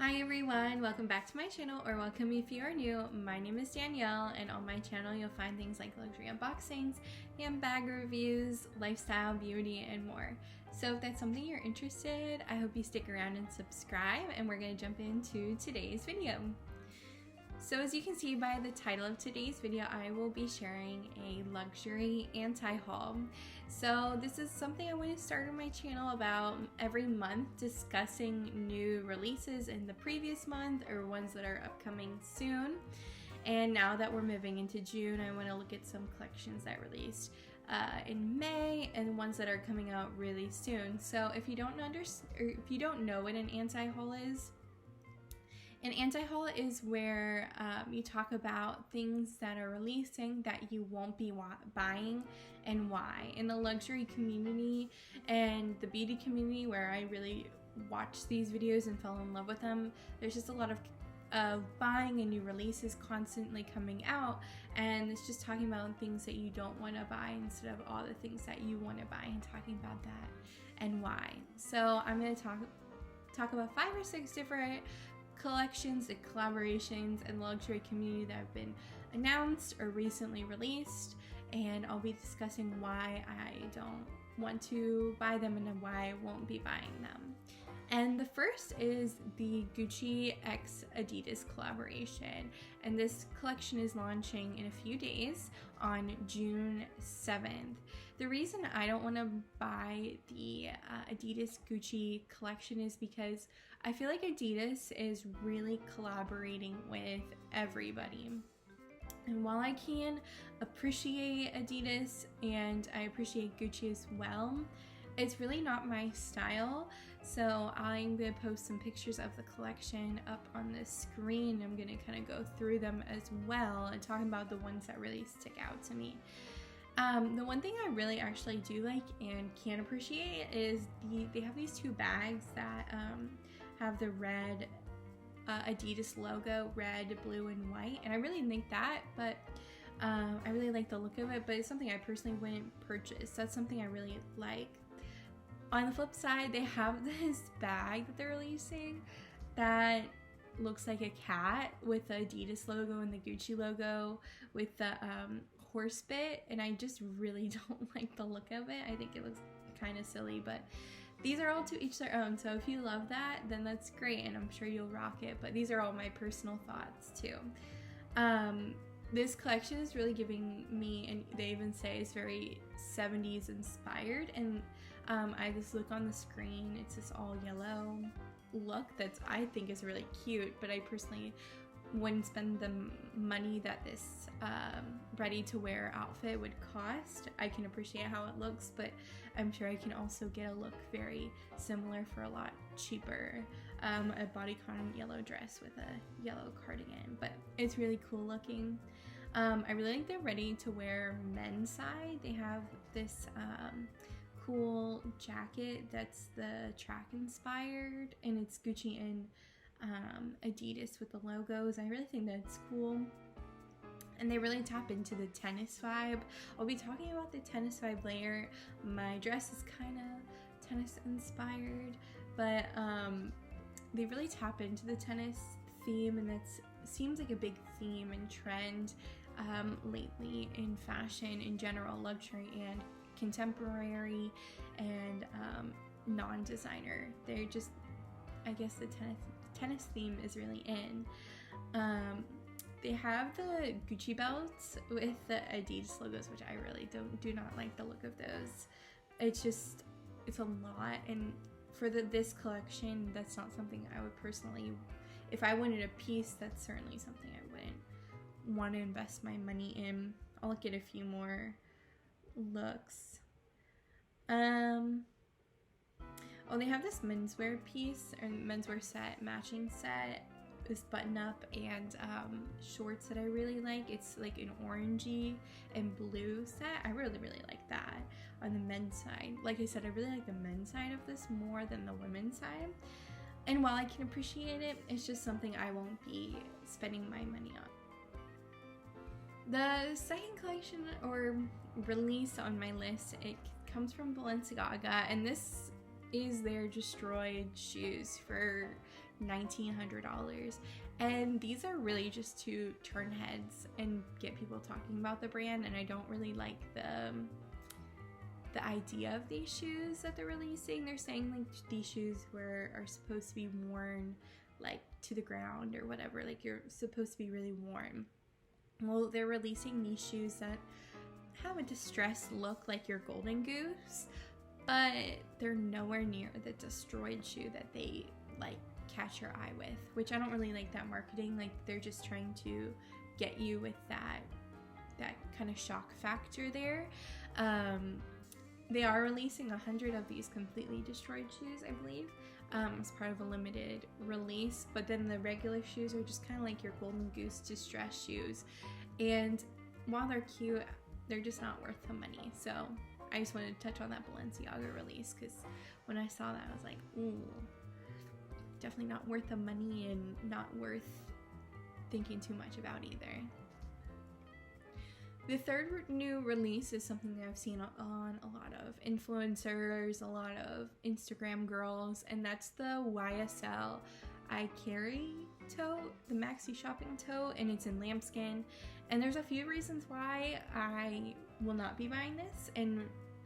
Hi everyone, welcome back to my channel, or welcome if you are new. My name is Danielle, and on my channel you'll find things like luxury unboxings, handbag reviews, lifestyle, beauty, and more. So if that's something you're interested, I hope you stick around and subscribe, and we're going to jump into today's video. So as you can see by the title of today's video, I will be sharing a luxury anti-haul. So this is something I want to start on my channel about every month, discussing new releases in the previous month or ones that are upcoming soon. And now that we're moving into June, I want to look at some collections that released in May and ones that are coming out really soon. So if you don't know what an anti-haul is, an anti-haul is where you talk about things that are releasing that you won't be buying and why. In the luxury community and the beauty community, where I really watched these videos and fell in love with them, there's just a lot of buying and new releases constantly coming out, and it's just talking about things that you don't want to buy instead of all the things that you want to buy and talking about that and why. So I'm going to talk about 5 or 6 different collections and collaborations in the luxury community that have been announced or recently released, and I'll be discussing why I don't want to buy them and why I won't be buying them. And the first is the Gucci x Adidas collaboration, and this collection is launching in a few days on June 7th. The reason I don't want to buy the Adidas Gucci collection is because I feel like Adidas is really collaborating with everybody. And while I can appreciate Adidas and I appreciate Gucci as well, it's really not my style. So I'm going to post some pictures of the collection up on the screen. I'm going to kind of go through them as well and talk about the ones that really stick out to me. The one thing I really actually do like and can appreciate is they have these 2 bags that have the red Adidas logo, red, blue, and white, and I really think that, but I really like the look of it, but it's something I personally wouldn't purchase. That's something I really like. On the flip side, they have this bag that they're releasing that looks like a cat with the Adidas logo and the Gucci logo with the horse bit, and I just really don't like the look of it. I think it looks kind of silly, but these are all to each their own. So if you love that, then that's great, and I'm sure you'll rock it. But these are all my personal thoughts too. This collection is really giving me, and they even say it's very 70s inspired, and I just look on the screen, it's this all yellow look that's, I think, is really cute, but I personally wouldn't spend the money that this ready-to-wear outfit would cost. I can appreciate how it looks, but I'm sure I can also get a look very similar for a lot cheaper. A bodycon yellow dress with a yellow cardigan, but it's really cool looking. I really like the ready-to-wear men's side. They have this cool jacket that's the track inspired, and it's Gucci and Adidas with the logos. I really think that's cool, and they really tap into the tennis vibe. I'll be talking about the tennis vibe later. My dress is kind of tennis inspired, but they really tap into the tennis theme, and that seems like a big theme and trend lately in fashion in general, luxury and contemporary and non-designer. They're just, I guess the tennis theme is really in. They have the Gucci belts with the Adidas logos, which I really do not like the look of those. It's a lot, and for this collection, that's not something I would personally, if I wanted a piece, that's certainly something I wouldn't want to invest my money in. I'll look at a few more looks. Oh, they have this menswear piece or menswear set, matching set, this button up and shorts that I really like. It's like an orangey and blue set. I really like that on the men's side. Like I said, I really like the men's side of this more than the women's side. And while I can appreciate it, it's just something I won't be spending my money on. The second collection or release on my list, it comes from Balenciaga, and this is their destroyed shoes for $1,900. And these are really just to turn heads and get people talking about the brand. And I don't really like the idea of these shoes that they're releasing. They're saying like these shoes are supposed to be worn like to the ground or whatever, like you're supposed to be really warm. Well, they're releasing these shoes that have a distressed look like your Golden Goose, but they're nowhere near the destroyed shoe that they like catch your eye with, which I don't really like that marketing. Like they're just trying to get you with that kind of shock factor there. They are releasing 100 of these completely destroyed shoes, I believe, as part of a limited release. But then the regular shoes are just kind of like your Golden Goose distressed shoes. And while they're cute, they're just not worth the money. So I just wanted to touch on that Balenciaga release, because when I saw that, I was like, ooh, definitely not worth the money and not worth thinking too much about either. The third new release is something that I've seen on a lot of influencers, a lot of Instagram girls, and that's the YSL I Carry tote, the maxi shopping tote, and it's in lambskin. And there's a few reasons why I will not be buying this. And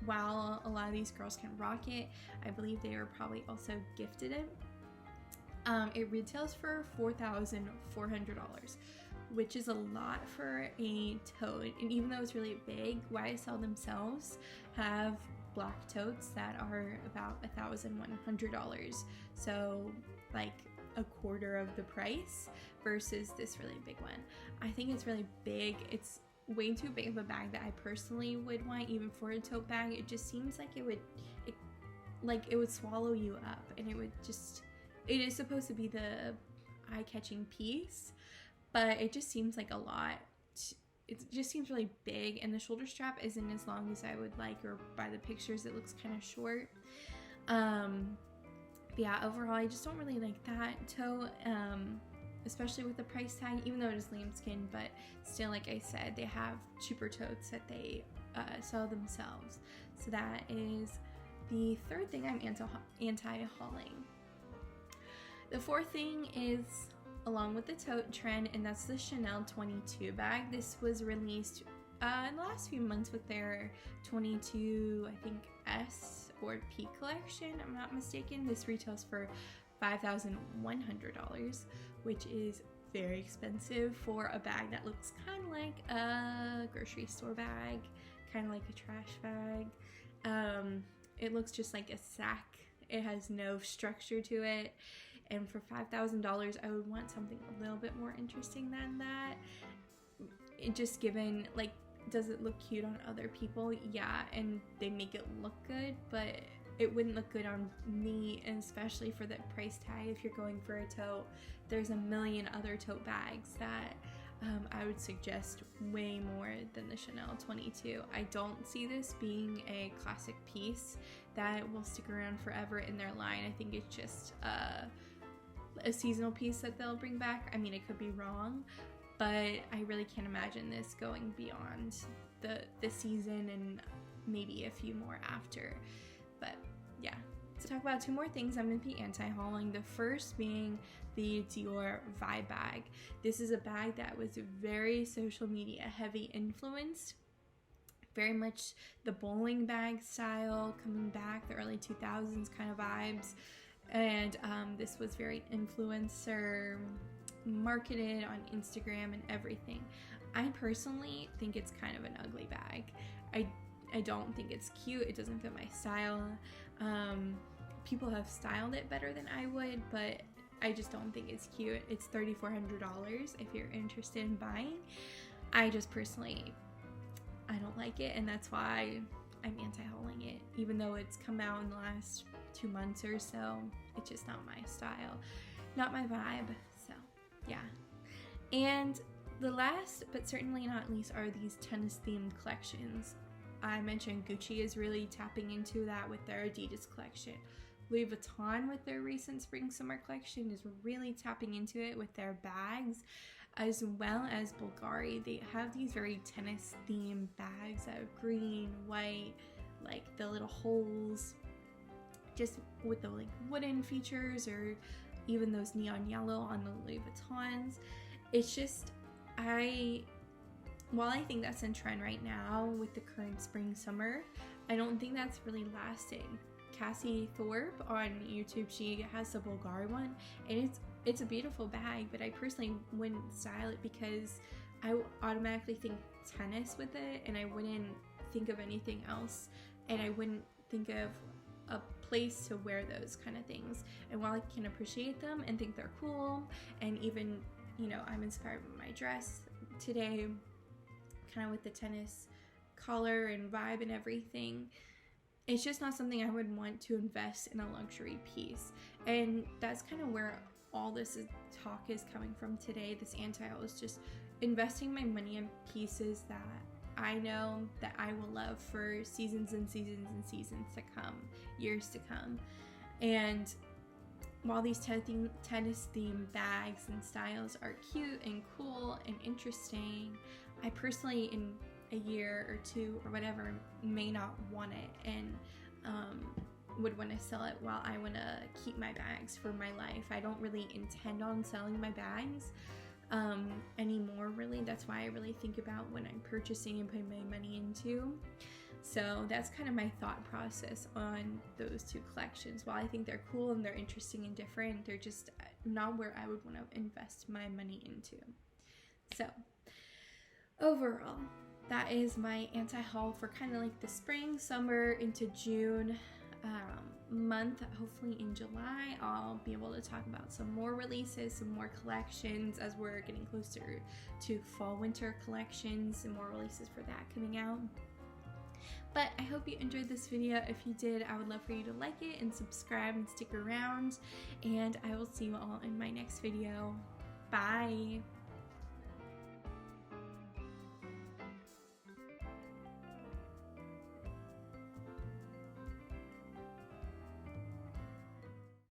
while a lot of these girls can rock it, I believe they were probably also gifted it. It retails for $4,400. Which is a lot for a tote. And even though it's really big, YSL themselves have black totes that are about $1,100. So like a quarter of the price versus this really big one. I think it's really big. It's way too big of a bag that I personally would want, even for a tote bag. It just seems like it would swallow you up, and it is supposed to be the eye-catching piece. But it just seems like a lot. It just seems really big, and the shoulder strap isn't as long as I would like, or by the pictures it looks kind of short. But yeah, overall I just don't really like that tote, especially with the price tag, even though it is lambskin. But still, like I said, they have cheaper totes that they sell themselves. So that is the third thing I'm anti-hauling. The fourth thing is along with the tote trend, and that's the Chanel 22 bag. This was released in the last few months with their 22, I think, S or P collection, I'm not mistaken. This retails for $5,100, which is very expensive for a bag that looks kind of like a grocery store bag, kind of like a trash bag. It looks just like a sack. It has no structure to it. And for $5,000, I would want something a little bit more interesting than that. It just given, like, does it look cute on other people? Yeah, and they make it look good, but it wouldn't look good on me, and especially for that price tag. If you're going for a tote, there's a million other tote bags that I would suggest way more than the Chanel 22. I don't see this being a classic piece that will stick around forever in their line. I think it's just a seasonal piece that they'll bring back. I mean, I could be wrong, but I really can't imagine this going beyond the season and maybe a few more after. But yeah, to talk about two more things I'm going to be anti-hauling. The first being the Dior Vibe bag. This is a bag that was very social media heavy influenced, very much the bowling bag style coming back, the early 2000s kind of vibes. And this was very influencer marketed on Instagram and everything. I personally think it's kind of an ugly bag. I don't think it's cute. It doesn't fit my style. People have styled it better than I would, but I just don't think it's cute. It's $3,400 if you're interested in buying. I just personally, I don't like it, and that's why I'm anti-hauling it. Even though it's come out in the last 2 months or so, it's just not my style, not my vibe. So yeah. And the last but certainly not least are these tennis themed collections. I mentioned Gucci is really tapping into that with their Adidas collection. Louis Vuitton with their recent spring summer collection is really tapping into it with their bags, as well as Bulgari. They have these very tennis themed bags that are green, white, like the little holes, just with the like wooden features or even those neon yellow on the Louis Vuittons. It's just, while I think that's in trend right now with the current spring summer, I don't think that's really lasting. Cassie Thorpe on YouTube, she has the Bulgari one, and it's a beautiful bag, but I personally wouldn't style it because I automatically think tennis with it, and I wouldn't think of anything else, and I wouldn't think of a place to wear those kind of things. And while I can appreciate them and think they're cool, and even, you know, I'm inspired by my dress today, kind of with the tennis color and vibe and everything, it's just not something I would want to invest in a luxury piece. And that's kind of where all this talk is coming from today. This anti-haul is just investing my money in pieces that I know that I will love for seasons and seasons and seasons to come, years to come. And while these tennis themed bags and styles are cute and cool and interesting, I personally, in a year or two or whatever, may not want it, and would want to sell it while I want to keep my bags for my life. I don't really intend on selling my bags anymore, really. That's why I really think about when I'm purchasing and putting my money into. So that's kind of my thought process on those two collections. While I think they're cool and they're interesting and different, they're just not where I would want to invest my money into. So overall, that is my anti-haul for kind of like the spring, summer into June month. Hopefully in July I'll be able to talk about some more releases, some more collections as we're getting closer to fall winter collections, and more releases for that coming out. But I hope you enjoyed this video. If you did, I would love for you to like it and subscribe and stick around, and I will see you all in my next video. Bye!